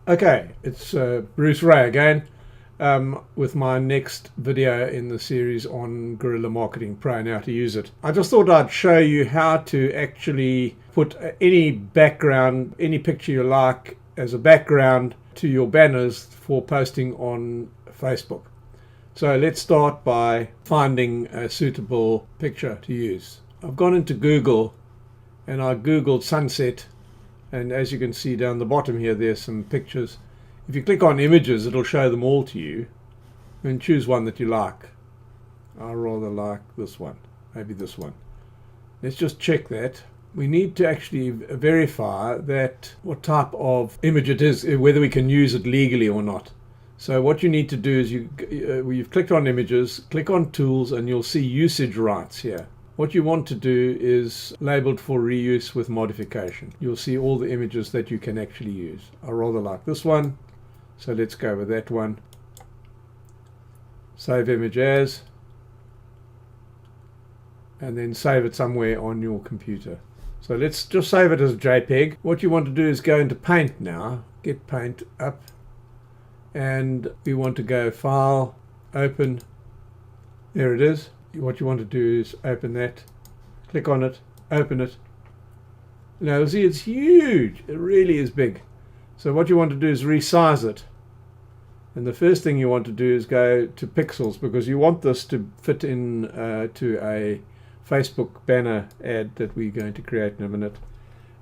Okay, it's Bruce-Rae again with my next video in the series on Guerrilla Marketing Pro and how to use it. I just thought I'd show you how to actually put any background, any picture you like as a background to your banners for posting on Facebook. So let's start by finding a suitable picture to use. I've gone into Google and I googled sunset. And as you can see down the bottom here, there's some pictures. If you click on images, it'll show them all to you. And choose one that you like. I rather like this one, maybe this one. Let's just check that. We need to actually verify that what type of image it is, whether we can use it legally or not. So what you need to do is you've clicked on images, click on tools, and you'll see usage rights here. What you want to do is labeled for reuse with modification. You'll see all the images that you can actually use. I rather like this one, so let's go with that one. Save image as, and then save it somewhere on your computer. So let's just save it as a JPEG. What you want to do is go into Paint now, get Paint up, and we want to go File, Open, there it is. What you want to do is open that, click on it, open it. Now see, it's huge. It really is big. So what you want to do is resize it. And the first thing you want to do is go to pixels, because you want this to fit in to a Facebook banner ad that we're going to create in a minute.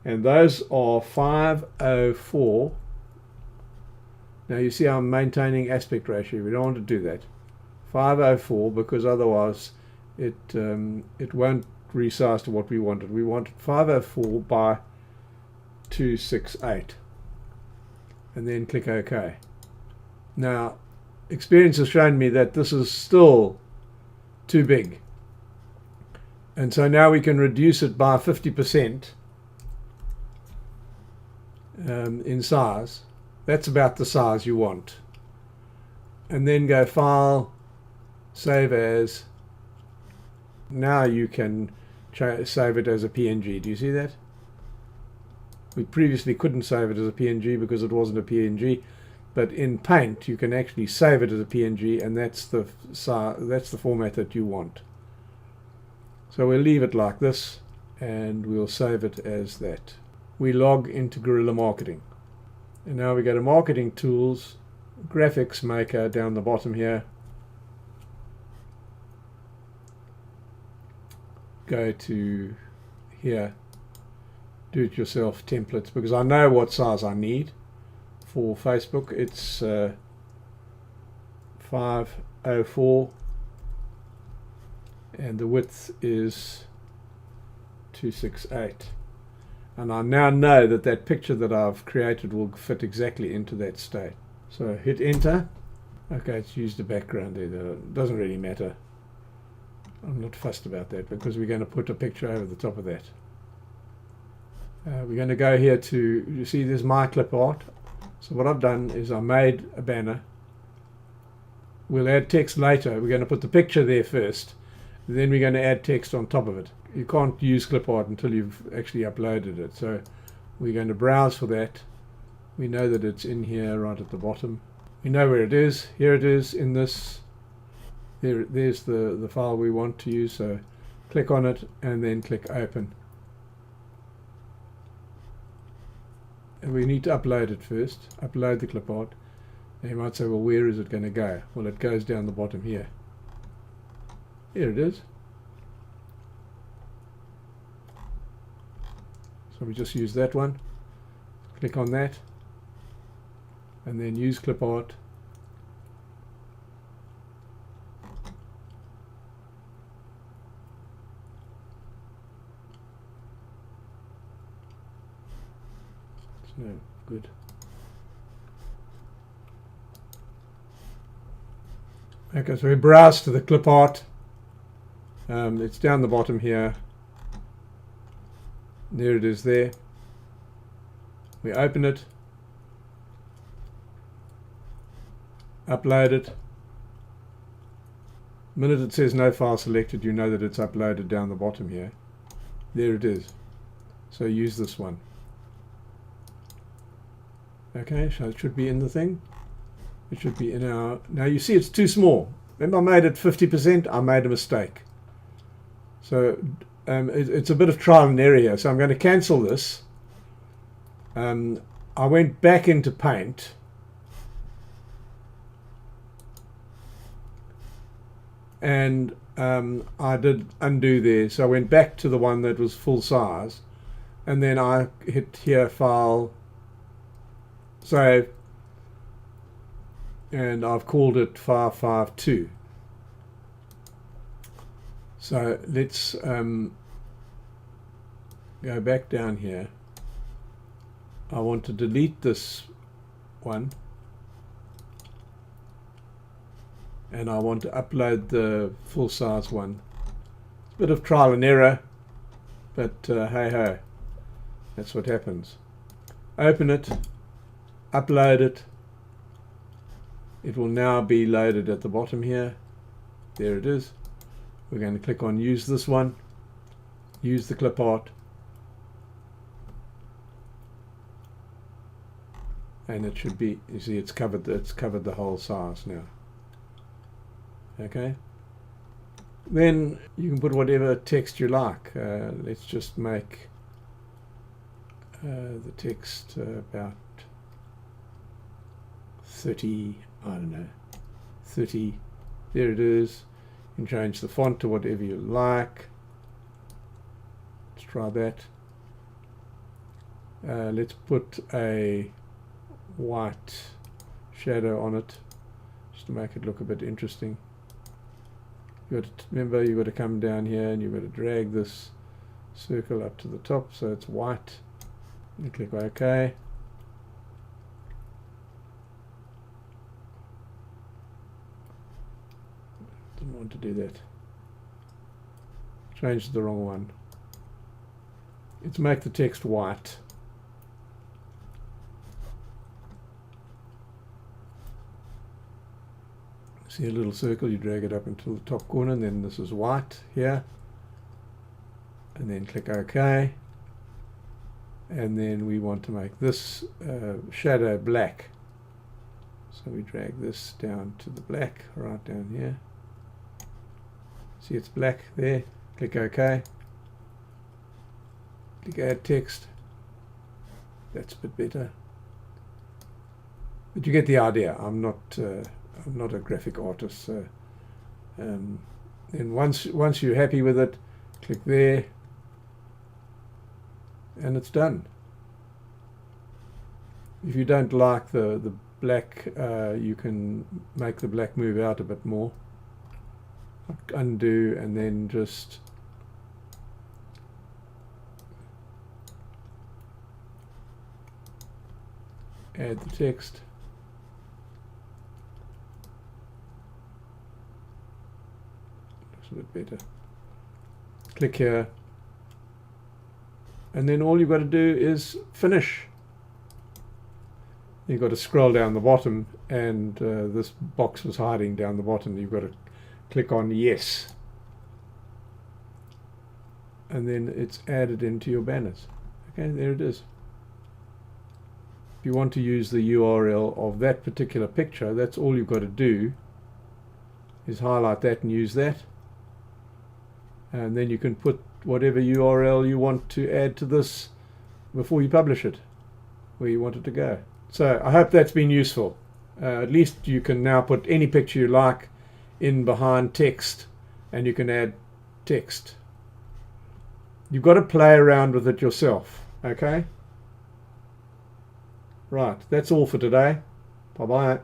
And those are 504. Now you see I'm maintaining aspect ratio. We don't want to do that. 504, because otherwise it won't resize to what we wanted. We wanted 504 by 268, and then click OK. Now experience has shown me that this is still too big, and so now we can reduce it by 50% in size. That's about the size you want. And then go File, Save As. Now you can save it as a PNG. Do you see that? We previously couldn't save it as a PNG because it wasn't a PNG, but in Paint you can actually save it as a PNG, and that's the format that you want. So we'll leave it like this, and we'll save it as that. We log into Guerrilla Marketing, and now we go to Marketing Tools, Graphics Maker down the bottom here. Go to here, do-it-yourself templates, because I know what size I need for Facebook. It's 504 and the width is 268, and I now know that that picture that I've created will fit exactly into that state. So hit enter. Okay, it's used the background there. It doesn't really matter. I'm not fussed about that, because we're going to put a picture over the top of that. We're going to go here to, you see there's my clip art. So what I've done is I made a banner. We'll add text later. We're going to put the picture there first, then we're going to add text on top of it. You can't use clip art until you've actually uploaded it. So we're going to browse for that. We know that it's in here right at the bottom. We know where it is. Here it is in this. There's the file we want to use, so click on it and then click open. And we need to upload it first, upload the clip art. Now you might say, well, where is it going to go? Well, it goes down the bottom here. Here it is. So we just use that one, click on that, and then use clip art. No, good. Okay, so we browse to the clip art. It's down the bottom here. There it is there. We open it, upload it. The minute it says no file selected, you know that it's uploaded down the bottom here. There it is. So use this one. Okay, so it should be in the thing. It should be in our... Now you see it's too small. Remember I made it 50%? I made a mistake. So it's a bit of trial and error here. So I'm going to cancel this. I went back into Paint. And I did undo there. So I went back to the one that was full size. And then I hit here, File, Save. And I've called it 552. So let's go back down here. I want to delete this one. And I want to upload the full-size one. It's a bit of trial and error, but hey ho, that's what happens. Open it, upload it. It will now be loaded at the bottom here. There it is. We're going to click on use this one, use the clip art, and it should be, you see it's covered the whole size now. Okay, then you can put whatever text you like. Let's just make the text about 30, I don't know, 30. There it is. You can change the font to whatever you like. Let's try that. Let's put a white shadow on it just to make it look a bit interesting. Remember, you've got to come down here and you've got to drag this circle up to the top so it's white. You click OK. Didn't want to do that. Changed the wrong one. Let's make the text white. See a little circle, you drag it up into the top corner, and then this is white here. And then click OK. And then we want to make this shadow black. So we drag this down to the black, right down here. See it's black there. Click OK. Click Add Text. That's a bit better. But you get the idea. I'm not a graphic artist. So, then once you're happy with it, click there, and it's done. If you don't like the black, you can make the black move out a bit more. Undo, and then just add the text. Looks a bit better. Click here, and then all you've got to do is finish. You've got to scroll down the bottom, and this box was hiding down the bottom. You've got to click on yes, and then it's added into your banners. Okay, there it is. If you want to use the URL of that particular picture, that's all you've got to do is highlight that and use that, and then you can put whatever URL you want to add to this before you publish it, where you want it to go. So I hope that's been useful. At least you can now put any picture you like in behind text, and you can add text. You've got to play around with it yourself. Okay? Right, that's all for today. Bye-bye.